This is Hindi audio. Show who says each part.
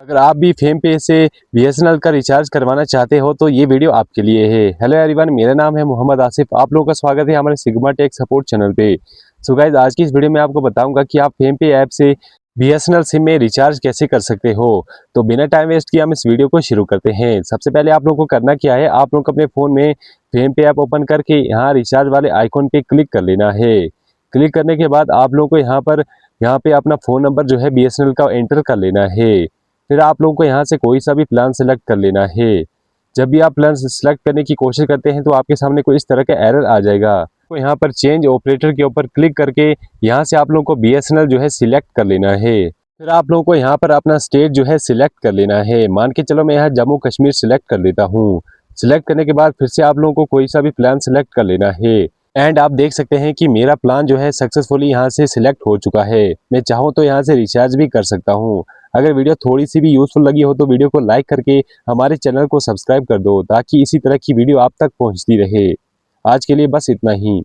Speaker 1: अगर आप भी फेम पे से बीएसएनएल का रिचार्ज करवाना चाहते हो तो ये वीडियो आपके लिए है। हेलो एवरीवन, मेरा नाम है मोहम्मद आसिफ। आप लोगों का स्वागत है हमारे सिग्मा टेक सपोर्ट चैनल पे। सो गाइस, आज की इस वीडियो में आपको बताऊंगा कि आप फेम पे ऐप से बीएसएनएल सिम में रिचार्ज कैसे कर सकते हो। तो बिना टाइम वेस्ट किए हम इस वीडियो को शुरू करते हैं। सबसे पहले आप लोगों को करना क्या है, आप लोग अपने फ़ोन में फेम पे ऐप ओपन करके यहाँ रिचार्ज वाले आइकॉन पे क्लिक कर लेना है। क्लिक करने के बाद आप लोगों को यहाँ पे अपना फ़ोन नंबर जो है बीएसएनएल का एंटर कर लेना है। फिर आप लोगों को यहाँ से कोई सा भी प्लान सेलेक्ट कर लेना है। जब भी आप प्लान सेलेक्ट करने की कोशिश करते हैं तो आपके सामने कोई इस तरह का एरर आ जाएगा। तो यहाँ पर चेंज ऑपरेटर के ऊपर क्लिक करके यहाँ से आप लोगों को बीएसएनएल जो है सिलेक्ट कर लेना है। फिर आप लोगों को यहाँ पर अपना स्टेट जो है सिलेक्ट कर लेना है। मान के चलो मैं यहाँ जम्मू कश्मीर सिलेक्ट कर लेता हूँ। सिलेक्ट करने के बाद फिर से आप लोगों को कोई सा भी प्लान सेलेक्ट कर लेना है। एंड आप देख सकते हैं कि मेरा प्लान जो है सक्सेसफुली यहाँ से सिलेक्ट हो चुका है। मैं चाहूँ तो यहाँ से रिचार्ज भी कर सकता हूँ। अगर वीडियो थोड़ी सी भी यूजफुल लगी हो तो वीडियो को लाइक करके हमारे चैनल को सब्सक्राइब कर दो ताकि इसी तरह की वीडियो आप तक पहुँचती रहे। आज के लिए बस इतना ही।